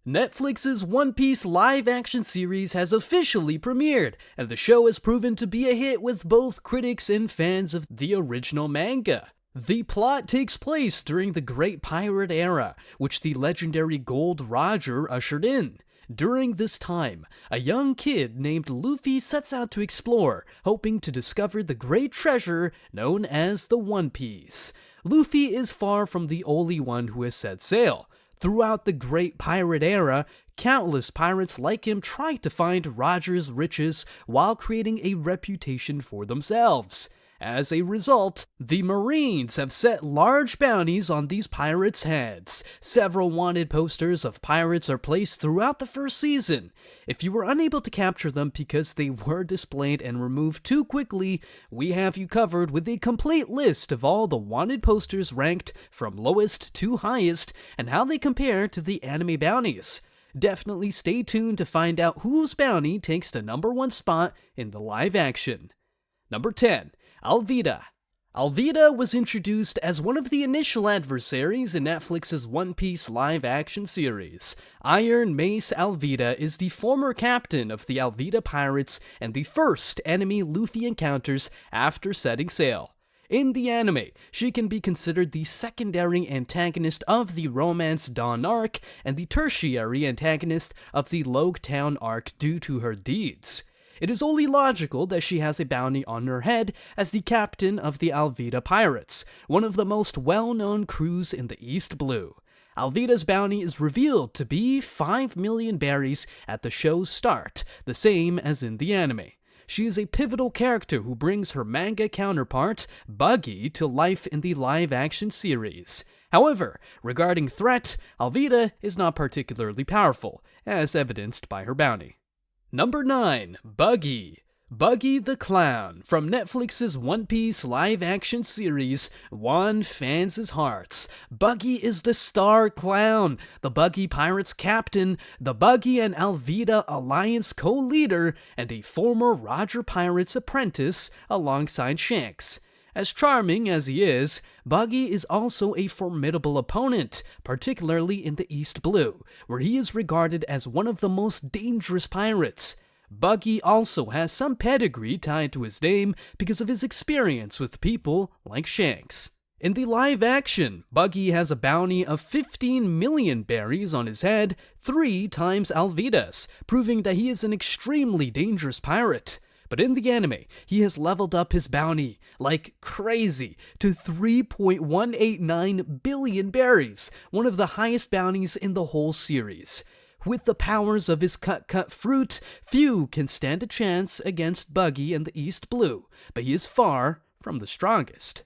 Netflix's One Piece live-action series has officially premiered, and the show has proven to be a hit with both critics and fans of the original manga. The plot takes place during the Great Pirate Era, which the legendary Gold Roger ushered in. During this time, a young kid named Luffy sets out to explore, hoping to discover the great treasure known as the One Piece. Luffy is far from the only one who has set sail. Throughout the Great Pirate Era, countless pirates like him try to find Roger's riches while creating a reputation for themselves. As a result, the Marines have set large bounties on these pirates' heads. Several wanted posters of pirates are placed throughout the first season. If you were unable to capture them because they were displayed and removed too quickly, we have you covered with a complete list of all the wanted posters ranked from lowest to highest and how they compare to the anime bounties. Definitely stay tuned to find out whose bounty takes the #1 spot in the live action. Number 10. Alvida. Alvida was introduced as one of the initial adversaries in Netflix's One Piece live-action series. Iron Mace Alvida is the former captain of the Alvida Pirates and the first enemy Luffy encounters after setting sail. In the anime, she can be considered the secondary antagonist of the Romance Dawn arc and the tertiary antagonist of the Loguetown arc due to her deeds. It is only logical that she has a bounty on her head as the captain of the Alvida Pirates, one of the most well-known crews in the East Blue. Alvida's bounty is revealed to be 5 million berries at the show's start, the same as in the anime. She is a pivotal character who brings her manga counterpart, Buggy, to life in the live-action series. However, regarding threat, Alvida is not particularly powerful, as evidenced by her bounty. Number 9. Buggy. Buggy the Clown, from Netflix's One Piece live-action series, won fans' hearts. Buggy is the star clown, the Buggy Pirates captain, the Buggy and Alvida Alliance co-leader, and a former Roger Pirates apprentice alongside Shanks. As charming as he is, Buggy is also a formidable opponent, particularly in the East Blue, where he is regarded as one of the most dangerous pirates. Buggy also has some pedigree tied to his name because of his experience with people like Shanks. In the live action, Buggy has a bounty of 15 million berries on his head, 3 times Alvida's, proving that he is an extremely dangerous pirate. But in the anime, he has leveled up his bounty like crazy to 3.189 billion berries, one of the highest bounties in the whole series. With the powers of his cut fruit, few can stand a chance against Buggy and the East Blue, but he is far from the strongest.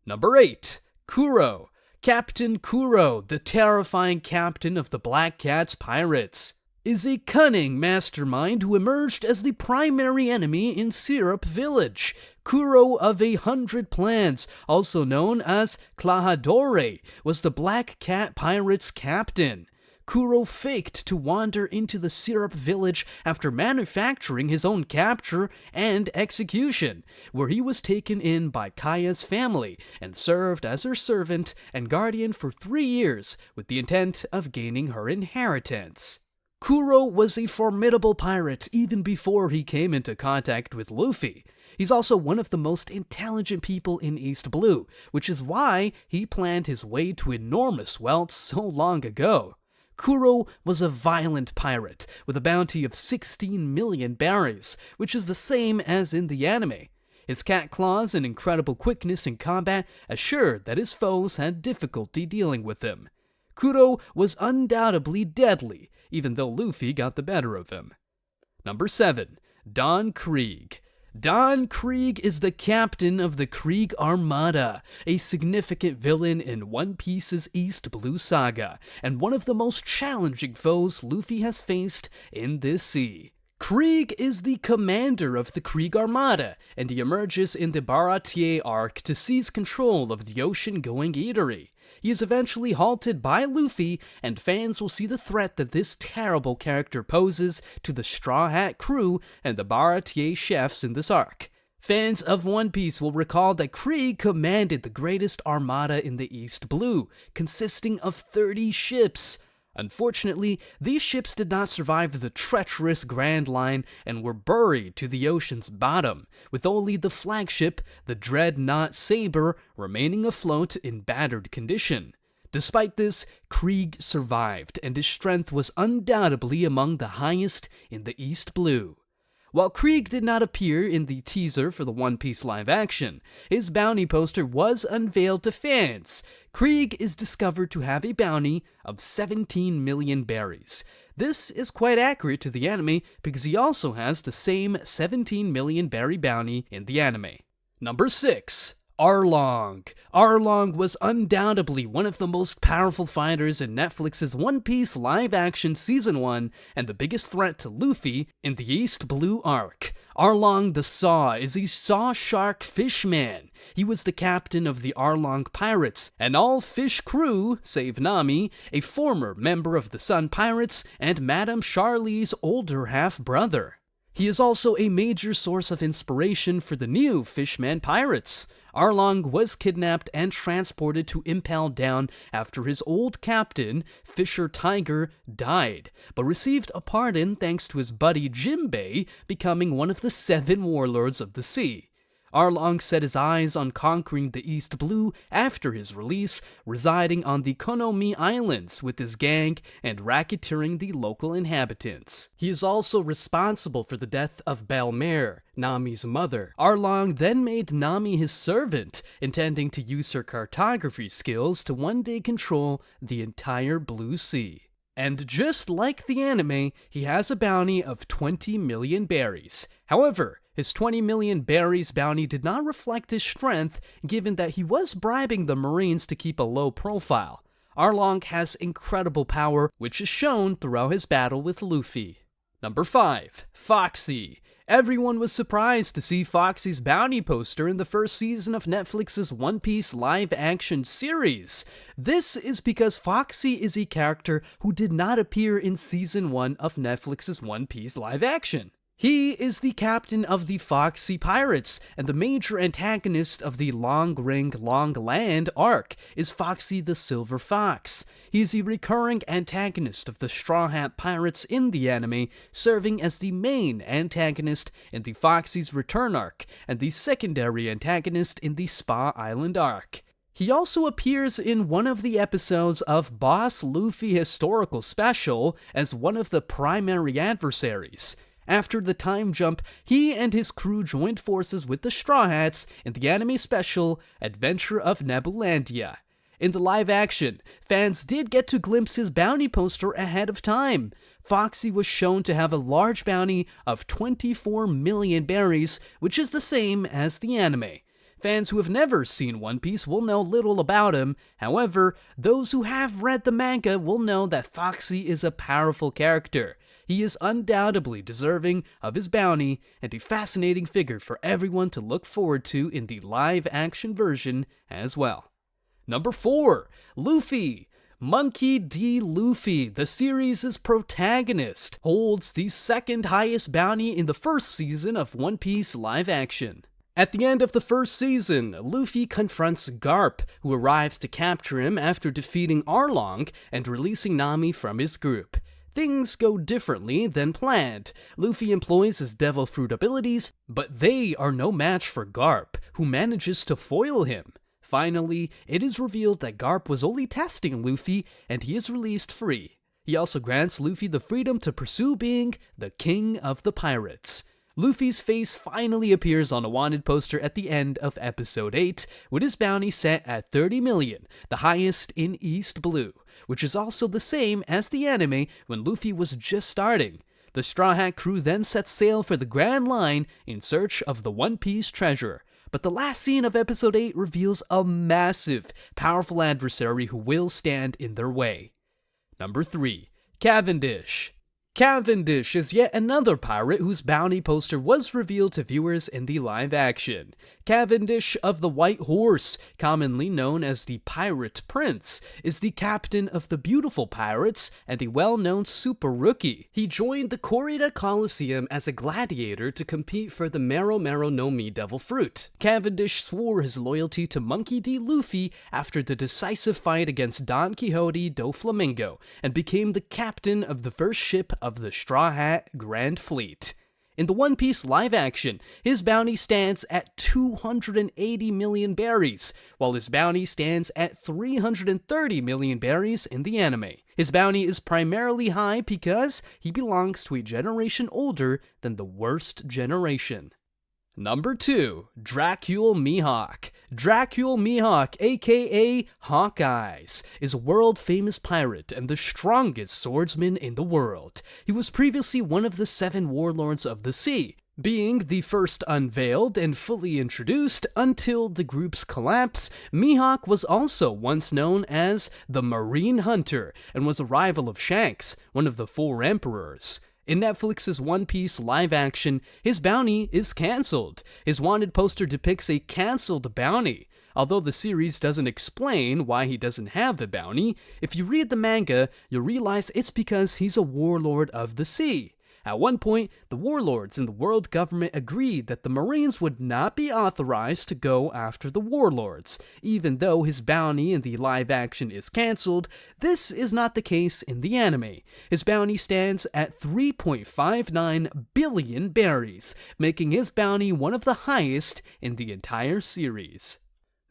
Number 8. Kuro. Captain Kuro, the terrifying captain of the Black Cat's pirates, is a cunning mastermind who emerged as the primary enemy in Syrup Village. Kuro of 100 Plans, also known as Klahadore, was the Black Cat Pirates' captain. Kuro faked to wander into the Syrup Village after manufacturing his own capture and execution, where he was taken in by Kaya's family and served as her servant and guardian for 3 years with the intent of gaining her inheritance. Kuro was a formidable pirate even before he came into contact with Luffy. He's also one of the most intelligent people in East Blue, which is why he planned his way to enormous wealth so long ago. Kuro was a violent pirate with a bounty of 16 million berries, which is the same as in the anime. His cat claws and incredible quickness in combat assured that his foes had difficulty dealing with him. Kuro was undoubtedly deadly, even though Luffy got the better of him. Number 7. Don Krieg. Don Krieg is the captain of the Krieg Armada, a significant villain in One Piece's East Blue saga, and one of the most challenging foes Luffy has faced in this sea. Krieg is the commander of the Krieg Armada, and he emerges in the Baratier arc to seize control of the ocean-going eatery. He is eventually halted by Luffy, and fans will see the threat that this terrible character poses to the Straw Hat crew and the Baratier chefs in this arc. Fans of One Piece will recall that Krieg commanded the greatest armada in the East Blue, consisting of 30 ships. Unfortunately, these ships did not survive the treacherous Grand Line and were buried to the ocean's bottom, with only the flagship, the Dreadnought Sabre, remaining afloat in battered condition. Despite this, Krieg survived, and his strength was undoubtedly among the highest in the East Blue. While Krieg did not appear in the teaser for the One Piece live action, his bounty poster was unveiled to fans. Krieg is discovered to have a bounty of 17 million berries. This is quite accurate to the anime because he also has the same 17 million berry bounty in the anime. Number 6. Arlong. Arlong was undoubtedly one of the most powerful fighters in Netflix's One Piece live-action Season 1 and the biggest threat to Luffy in the East Blue arc. Arlong the Saw is a saw shark fishman. He was the captain of the Arlong Pirates, an all-fish crew, save Nami, a former member of the Sun Pirates, and Madame Charlie's older half-brother. He is also a major source of inspiration for the new Fishman Pirates. Arlong was kidnapped and transported to Impel Down after his old captain, Fisher Tiger, died, but received a pardon thanks to his buddy Jimbei becoming one of the 7 warlords of the sea. Arlong set his eyes on conquering the East Blue after his release, residing on the Konomi Islands with his gang and racketeering the local inhabitants. He is also responsible for the death of Belmare, Nami's mother. Arlong then made Nami his servant, intending to use her cartography skills to one day control the entire Blue Sea. And just like the anime, he has a bounty of 20 million berries. However, his 20 million berries bounty did not reflect his strength, given that he was bribing the Marines to keep a low profile. Arlong has incredible power, which is shown throughout his battle with Luffy. Number 5. Foxy. Everyone was surprised to see Foxy's bounty poster in the first season of Netflix's One Piece live-action series. This is because Foxy is a character who did not appear in Season 1 of Netflix's One Piece live-action. He is the captain of the Foxy Pirates, and the major antagonist of the Long Ring Long Land arc is Foxy the Silver Fox. He is a recurring antagonist of the Straw Hat Pirates in the anime, serving as the main antagonist in the Foxy's Return arc, and the secondary antagonist in the Spa Island arc. He also appears in one of the episodes of Boss Luffy Historical Special as one of the primary adversaries. After the time jump, he and his crew joined forces with the Straw Hats in the anime special Adventure of Nebulandia. In the live action, fans did get to glimpse his bounty poster ahead of time. Foxy was shown to have a large bounty of 24 million berries, which is the same as the anime. Fans who have never seen One Piece will know little about him. However, those who have read the manga will know that Foxy is a powerful character. He is undoubtedly deserving of his bounty and a fascinating figure for everyone to look forward to in the live-action version as well. Number 4. Luffy. Monkey D. Luffy, the series' protagonist, holds the second highest bounty in the first season of One Piece live action. At the end of the first season, Luffy confronts Garp, who arrives to capture him after defeating Arlong and releasing Nami from his group. Things go differently than planned. Luffy employs his Devil Fruit abilities, but they are no match for Garp, who manages to foil him. Finally, it is revealed that Garp was only testing Luffy, and he is released free. He also grants Luffy the freedom to pursue being the king of the pirates. Luffy's face finally appears on a wanted poster at the end of episode 8, with his bounty set at 30 million, the highest in East Blue, which is also the same as the anime when Luffy was just starting. The Straw Hat crew then sets sail for the Grand Line in search of the One Piece treasure. But the last scene of episode 8 reveals a massive, powerful adversary who will stand in their way. Number 3. Cavendish. Cavendish is yet another pirate whose bounty poster was revealed to viewers in the live action. Cavendish of the White Horse, commonly known as the Pirate Prince, is the captain of the Beautiful Pirates and a well-known super rookie. He joined the Corrida Coliseum as a gladiator to compete for the Mero Mero no Mi Devil Fruit. Cavendish swore his loyalty to Monkey D. Luffy after the decisive fight against Don Quixote do Flamingo, and became the captain of the first ship of the Straw Hat Grand Fleet. In the One Piece live action, his bounty stands at 280 million berries, while his bounty stands at 330 million berries in the anime. His bounty is primarily high because he belongs to a generation older than the worst generation. Number 2. Dracule Mihawk. Dracule Mihawk, aka Hawkeyes, is a world-famous pirate and the strongest swordsman in the world. He was previously one of the 7 warlords of the sea, being the first unveiled and fully introduced until the group's collapse. Mihawk was also once known as the Marine Hunter and was a rival of Shanks, one of the 4 emperors. In Netflix's One Piece live action, his bounty is cancelled. His wanted poster depicts a cancelled bounty. Although the series doesn't explain why he doesn't have the bounty, if you read the manga, you'll realize it's because he's a warlord of the sea. At one point, the warlords and the world government agreed that the Marines would not be authorized to go after the warlords. Even though his bounty in the live action is cancelled, this is not the case in the anime. His bounty stands at 3.59 billion berries, making his bounty one of the highest in the entire series.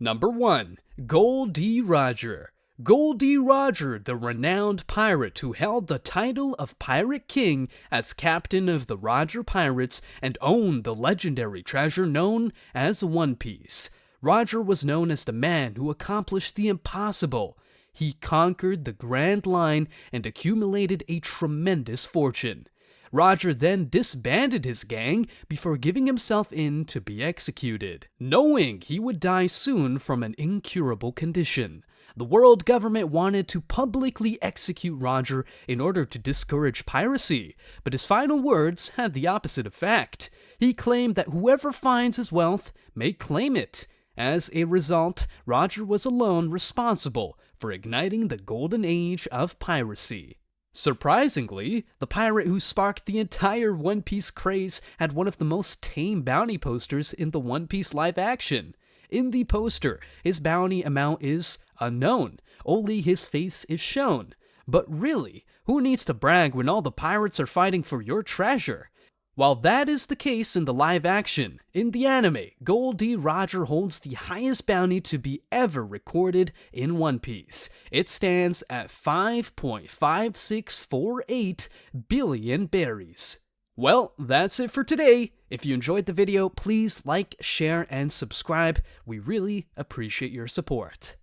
Number 1. Gol D. Roger. Gol D. Roger, the renowned pirate who held the title of Pirate King as captain of the Roger Pirates and owned the legendary treasure known as One Piece. Roger was known as the man who accomplished the impossible. He conquered the Grand Line and accumulated a tremendous fortune. Roger then disbanded his gang before giving himself in to be executed, knowing he would die soon from an incurable condition. The world government wanted to publicly execute Roger in order to discourage piracy, but his final words had the opposite effect. He claimed that whoever finds his wealth may claim it. As a result, Roger was alone responsible for igniting the golden age of piracy. Surprisingly, the pirate who sparked the entire One Piece craze had one of the most tame bounty posters in the One Piece live action. In the poster, his bounty amount is unknown, only his face is shown. But really, who needs to brag when all the pirates are fighting for your treasure? While that is the case in the live action, in the anime, Gol D. Roger holds the highest bounty to be ever recorded in One Piece. It stands at 5.5648 billion berries. Well, that's it for today. If you enjoyed the video, please like, share, and subscribe. We really appreciate your support.